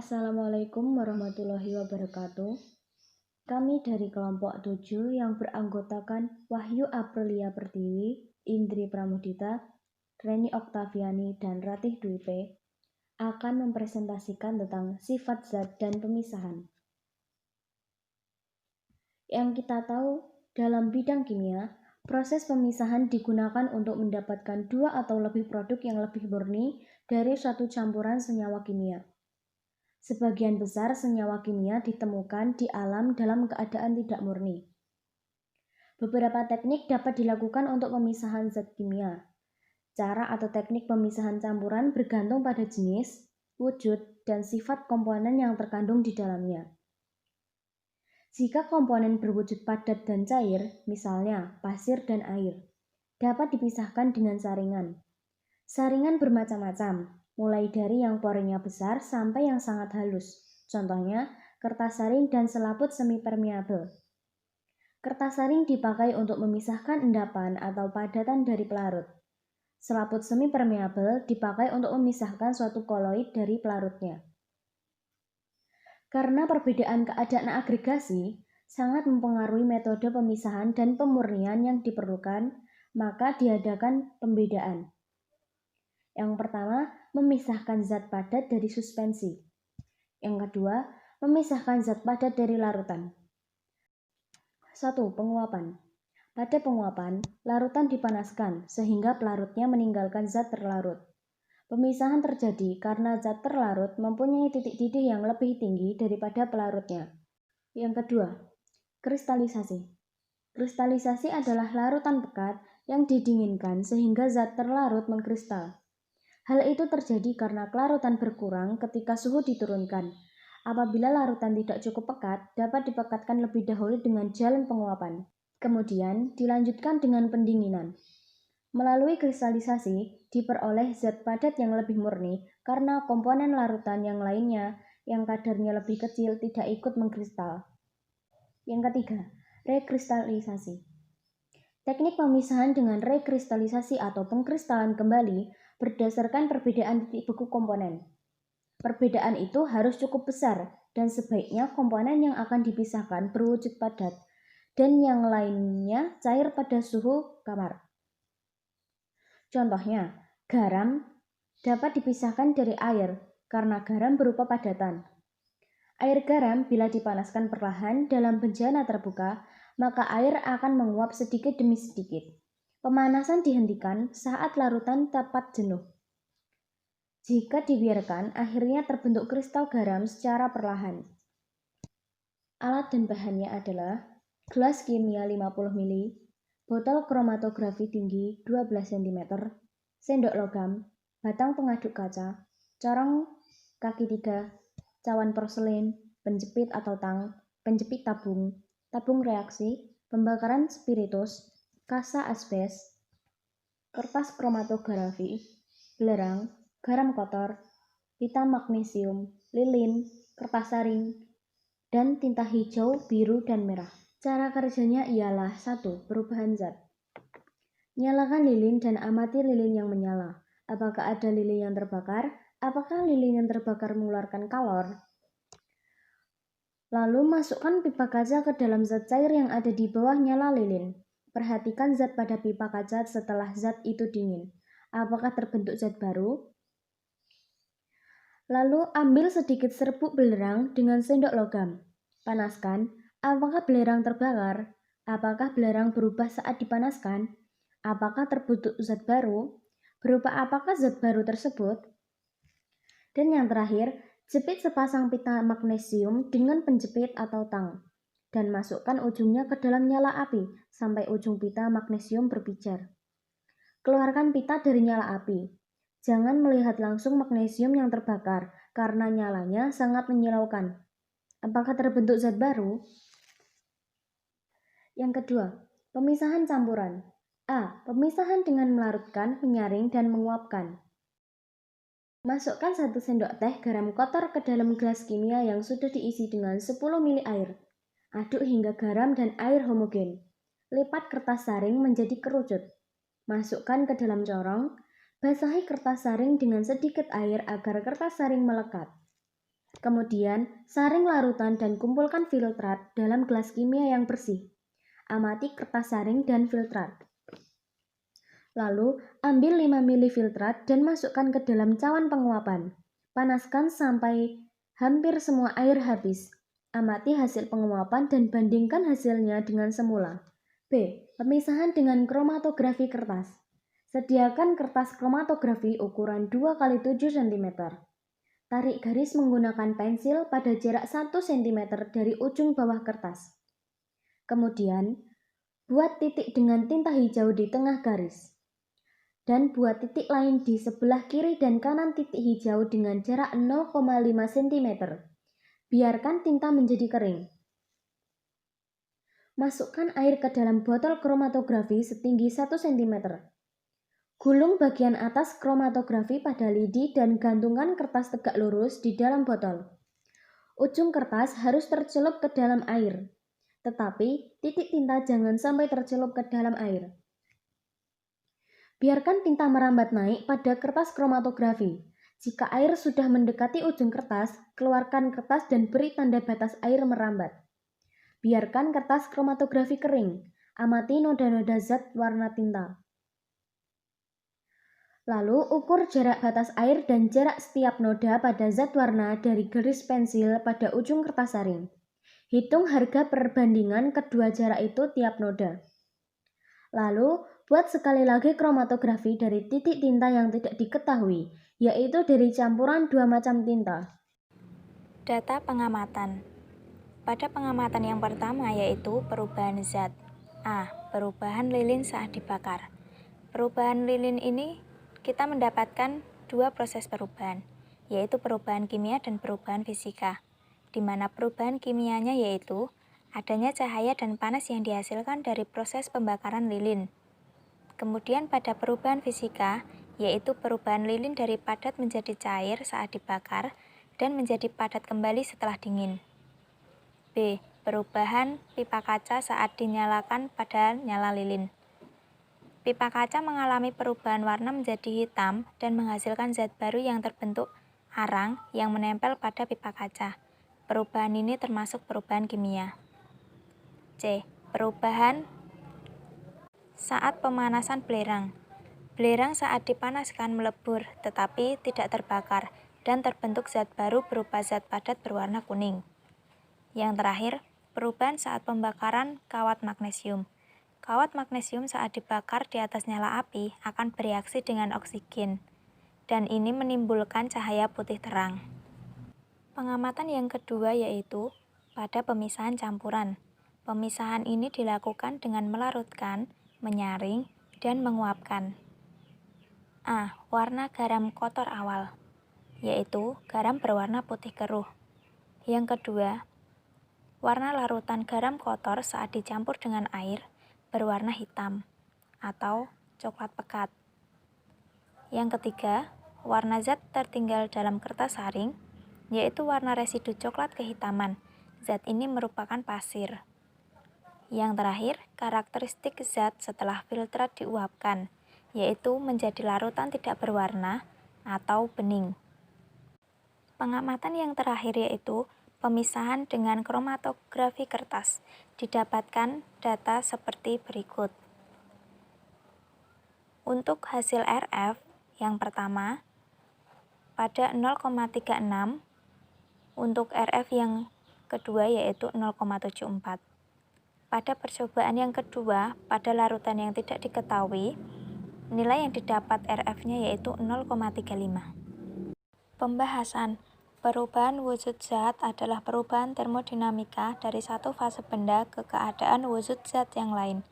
Assalamualaikum warahmatullahi wabarakatuh. Kami dari kelompok 7 yang beranggotakan Wahyu Aprilia Pertiwi, Indri Pramudita, Reni Oktaviani, dan Ratih Dwipe akan mempresentasikan tentang sifat zat dan pemisahan. Yang kita tahu, dalam bidang kimia, proses pemisahan digunakan untuk mendapatkan dua atau lebih produk yang lebih murni dari suatu campuran senyawa kimia. Sebagian besar senyawa kimia ditemukan di alam dalam keadaan tidak murni. Beberapa teknik dapat dilakukan untuk pemisahan zat kimia. Cara atau teknik pemisahan campuran bergantung pada jenis, wujud, dan sifat komponen yang terkandung di dalamnya. Jika komponen berwujud padat dan cair, misalnya pasir dan air, dapat dipisahkan dengan saringan. Saringan bermacam-macam, mulai dari yang porenya besar sampai yang sangat halus. Contohnya, kertas saring dan selaput semi-permeabel. Kertas saring dipakai untuk memisahkan endapan atau padatan dari pelarut. Selaput semi-permeabel dipakai untuk memisahkan suatu koloid dari pelarutnya. Karena perbedaan keadaan agregasi sangat mempengaruhi metode pemisahan dan pemurnian yang diperlukan, maka diadakan pembedaan. Yang pertama, memisahkan zat padat dari suspensi. Yang kedua, memisahkan zat padat dari larutan. 1. Penguapan. Pada penguapan, larutan dipanaskan sehingga pelarutnya meninggalkan zat terlarut. Pemisahan terjadi karena zat terlarut mempunyai titik didih yang lebih tinggi daripada pelarutnya. Yang kedua, kristalisasi. Kristalisasi adalah larutan pekat yang didinginkan sehingga zat terlarut mengkristal. Hal itu terjadi karena kelarutan berkurang ketika suhu diturunkan. Apabila larutan tidak cukup pekat, dapat dipekatkan lebih dahulu dengan jalan penguapan. Kemudian dilanjutkan dengan pendinginan. Melalui kristalisasi, diperoleh zat padat yang lebih murni karena komponen larutan yang lainnya yang kadarnya lebih kecil tidak ikut mengkristal. Yang ketiga, rekristalisasi. Teknik pemisahan dengan rekristalisasi atau pengkristalan kembali berdasarkan perbedaan titik beku komponen. Perbedaan itu harus cukup besar dan sebaiknya komponen yang akan dipisahkan berwujud padat dan yang lainnya cair pada suhu kamar. Contohnya, garam dapat dipisahkan dari air karena garam berupa padatan. Air garam bila dipanaskan perlahan dalam bejana terbuka, maka air akan menguap sedikit demi sedikit. Pemanasan dihentikan saat larutan dapat jenuh. Jika dibiarkan, akhirnya terbentuk kristal garam secara perlahan. Alat dan bahannya adalah gelas kimia 50 ml, botol kromatografi tinggi 12 cm, sendok logam, batang pengaduk kaca, corong kaki 3, cawan porselin, penjepit atau tang, penjepit tabung, tabung reaksi, pembakaran spiritus, kasa asbes, kertas kromatografi, belerang, garam kotor, pita magnesium, lilin, kertas saring, dan tinta hijau, biru, dan merah. Cara kerjanya ialah 1. Perubahan zat. Nyalakan lilin dan amati lilin yang menyala. Apakah ada lilin yang terbakar? Apakah lilin yang terbakar mengeluarkan kalor? Lalu masukkan pipa kaca ke dalam zat cair yang ada di bawah nyala lilin. Perhatikan zat pada pipa kaca setelah zat itu dingin. Apakah terbentuk zat baru? Lalu ambil sedikit serbuk belerang dengan sendok logam. Panaskan. Apakah belerang terbakar? Apakah belerang berubah saat dipanaskan? Apakah terbentuk zat baru? Berupa apakah zat baru tersebut? Dan yang terakhir, jepit sepasang pita magnesium dengan penjepit atau tang. Dan masukkan ujungnya ke dalam nyala api sampai ujung pita magnesium berpijar. Keluarkan pita dari nyala api. Jangan melihat langsung magnesium yang terbakar karena nyalanya sangat menyilaukan. Apakah terbentuk zat baru? Yang kedua, pemisahan campuran. A. Pemisahan dengan melarutkan, menyaring, dan menguapkan. Masukkan 1 sendok teh garam kotor ke dalam gelas kimia yang sudah diisi dengan 10 ml air. Aduk hingga garam dan air homogen. Lipat kertas saring menjadi kerucut. Masukkan ke dalam corong. Basahi kertas saring dengan sedikit air agar kertas saring melekat. Kemudian, saring larutan dan kumpulkan filtrat dalam gelas kimia yang bersih. Amati kertas saring dan filtrat. Lalu, ambil 5 ml filtrat dan masukkan ke dalam cawan penguapan. Panaskan sampai hampir semua air habis. Amati hasil penguapan dan bandingkan hasilnya dengan semula. B. Pemisahan dengan kromatografi kertas. Sediakan kertas kromatografi ukuran 2x7 cm. Tarik garis menggunakan pensil pada jarak 1 cm dari ujung bawah kertas. Kemudian, buat titik dengan tinta hijau di tengah garis. Dan buat titik lain di sebelah kiri dan kanan titik hijau dengan jarak 0,5 cm. Biarkan tinta menjadi kering. Masukkan air ke dalam botol kromatografi setinggi 1 cm. Gulung bagian atas kromatografi pada lidi dan gantungkan kertas tegak lurus di dalam botol. Ujung kertas harus tercelup ke dalam air, tetapi titik tinta jangan sampai tercelup ke dalam air. Biarkan tinta merambat naik pada kertas kromatografi. Jika air sudah mendekati ujung kertas, keluarkan kertas dan beri tanda batas air merambat. Biarkan kertas kromatografi kering. Amati noda-noda zat warna tinta. Lalu ukur jarak batas air dan jarak setiap noda pada zat warna dari garis pensil pada ujung kertas saring. Hitung harga perbandingan kedua jarak itu tiap noda. Lalu, buat sekali lagi kromatografi dari titik tinta yang tidak diketahui, yaitu dari campuran dua macam tinta. Data pengamatan. Pada pengamatan yang pertama yaitu perubahan zat. A. Perubahan lilin saat dibakar. Perubahan lilin ini kita mendapatkan dua proses perubahan, yaitu perubahan kimia dan perubahan fisika, di mana perubahan kimianya yaitu adanya cahaya dan panas yang dihasilkan dari proses pembakaran lilin. Kemudian pada perubahan fisika, yaitu perubahan lilin dari padat menjadi cair saat dibakar dan menjadi padat kembali setelah dingin. B. Perubahan pipa kaca saat dinyalakan pada nyala lilin. Pipa kaca mengalami perubahan warna menjadi hitam dan menghasilkan zat baru yang terbentuk arang yang menempel pada pipa kaca. Perubahan ini termasuk perubahan kimia. C. Perubahan saat pemanasan belerang. Belerang saat dipanaskan melebur tetapi tidak terbakar dan terbentuk zat baru berupa zat padat berwarna kuning. Yang terakhir, perubahan saat pembakaran kawat magnesium. Kawat magnesium saat dibakar di atas nyala api akan bereaksi dengan oksigen, dan ini menimbulkan cahaya putih terang. Pengamatan yang kedua yaitu pada pemisahan campuran. Pemisahan ini dilakukan dengan melarutkan, menyaring, dan menguapkan. A. Warna garam kotor awal, yaitu garam berwarna putih keruh. Yang kedua, warna larutan garam kotor saat dicampur dengan air berwarna hitam atau coklat pekat. Yang ketiga, warna zat tertinggal dalam kertas saring, yaitu warna residu coklat kehitaman. Zat ini merupakan pasir. Yang terakhir, karakteristik zat setelah filtrat diuapkan, yaitu menjadi larutan tidak berwarna atau bening. Pengamatan yang terakhir yaitu pemisahan dengan kromatografi kertas. Didapatkan data seperti berikut. Untuk hasil RF, yang pertama, pada 0,36, untuk RF yang kedua yaitu 0,74. Pada percobaan yang kedua, pada larutan yang tidak diketahui, nilai yang didapat RF-nya yaitu 0,35. Pembahasan. Perubahan wujud zat adalah perubahan termodinamika dari satu fase benda ke keadaan wujud zat yang lain.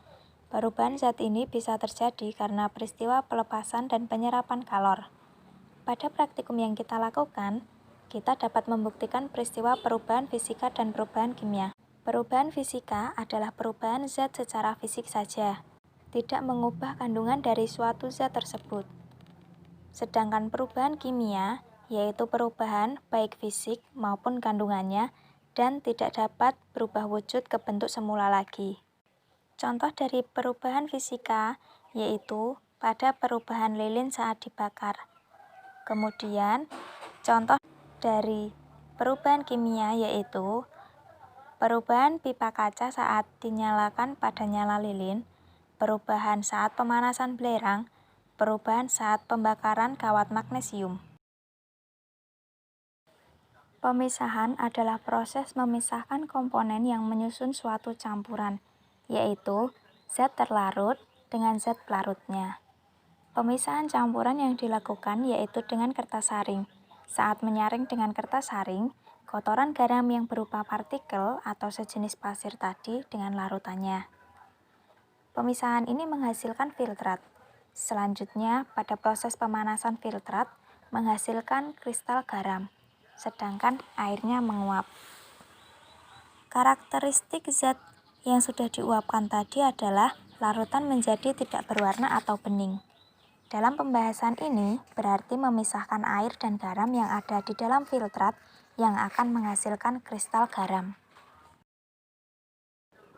Perubahan zat ini bisa terjadi karena peristiwa pelepasan dan penyerapan kalor. Pada praktikum yang kita lakukan, kita dapat membuktikan peristiwa perubahan fisika dan perubahan kimia. Perubahan fisika adalah perubahan zat secara fisik saja, tidak mengubah kandungan dari suatu zat tersebut. Sedangkan perubahan kimia yaitu perubahan baik fisik maupun kandungannya dan tidak dapat berubah wujud ke bentuk semula lagi. Contoh dari perubahan fisika yaitu pada perubahan lilin saat dibakar. Kemudian, contoh dari Perubahan kimia yaitu perubahan pipa kaca saat dinyalakan pada nyala lilin, perubahan saat pemanasan belerang, perubahan saat pembakaran kawat magnesium. Pemisahan adalah proses memisahkan komponen yang menyusun suatu campuran, yaitu zat terlarut dengan zat pelarutnya. Pemisahan campuran yang dilakukan yaitu dengan kertas saring. Saat menyaring dengan kertas saring, kotoran garam yang berupa partikel atau sejenis pasir tadi dengan larutannya. Pemisahan ini menghasilkan filtrat. Selanjutnya, pada proses pemanasan filtrat menghasilkan kristal garam, sedangkan airnya menguap. Karakteristik zat yang sudah diuapkan tadi adalah larutan menjadi tidak berwarna atau bening. Dalam pembahasan ini, berarti memisahkan air dan garam yang ada di dalam filtrat yang akan menghasilkan kristal garam.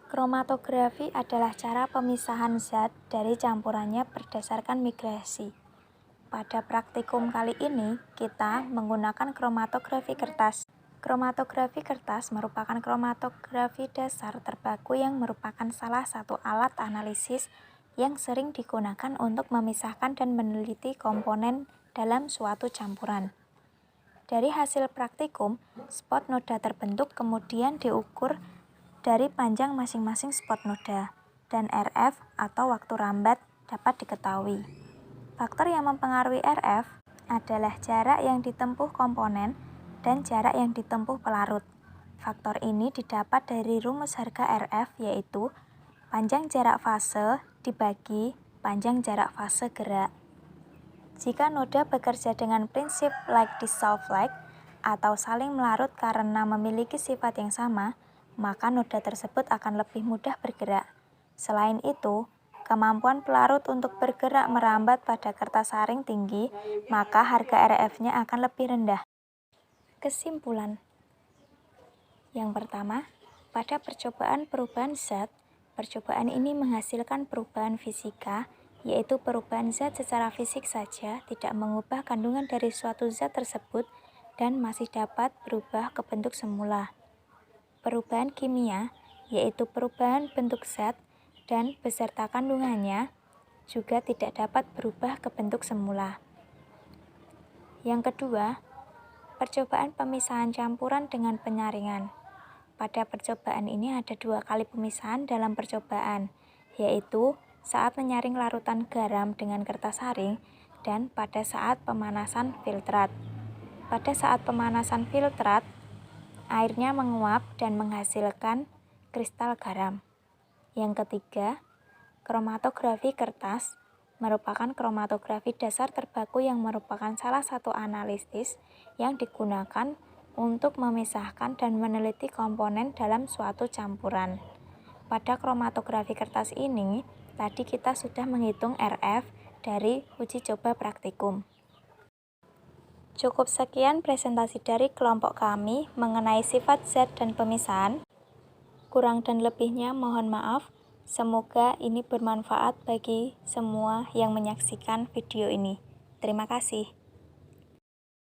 Kromatografi adalah cara pemisahan zat dari campurannya berdasarkan migrasi. Pada praktikum kali ini, kita menggunakan kromatografi kertas. Kromatografi kertas merupakan kromatografi dasar terbaku yang merupakan salah satu alat analisis yang sering digunakan untuk memisahkan dan meneliti komponen dalam suatu campuran. Dari hasil praktikum, spot noda terbentuk kemudian diukur dari panjang masing-masing spot noda, dan RF atau waktu rambat dapat diketahui. Faktor yang mempengaruhi RF adalah jarak yang ditempuh komponen dan jarak yang ditempuh pelarut. Faktor ini didapat dari rumus harga RF yaitu panjang jarak fase dibagi panjang jarak fase gerak. Jika noda bekerja dengan prinsip like dissolve like atau saling melarut karena memiliki sifat yang sama, maka noda tersebut akan lebih mudah bergerak. Selain itu, kemampuan pelarut untuk bergerak merambat pada kertas saring tinggi, maka harga RF-nya akan lebih rendah. Kesimpulan. Yang pertama, pada percobaan perubahan zat, percobaan ini menghasilkan perubahan fisika, yaitu perubahan zat secara fisik saja tidak mengubah kandungan dari suatu zat tersebut dan masih dapat berubah ke bentuk semula. Perubahan kimia, yaitu perubahan bentuk zat dan beserta kandungannya, juga tidak dapat berubah ke bentuk semula. Yang kedua, percobaan pemisahan campuran dengan penyaringan. Pada percobaan ini ada 2 kali pemisahan dalam percobaan, yaitu saat menyaring larutan garam dengan kertas saring dan pada saat pemanasan filtrat. Pada saat pemanasan filtrat, airnya menguap dan menghasilkan kristal garam. Yang ketiga, kromatografi kertas merupakan kromatografi dasar terbaku yang merupakan salah satu analisis yang digunakan untuk memisahkan dan meneliti komponen dalam suatu campuran. Pada kromatografi kertas ini, tadi kita sudah menghitung RF dari uji coba praktikum. Cukup sekian presentasi dari kelompok kami mengenai sifat zat dan pemisahan. Kurang dan lebihnya mohon maaf. Semoga ini bermanfaat bagi semua yang menyaksikan video ini. Terima kasih.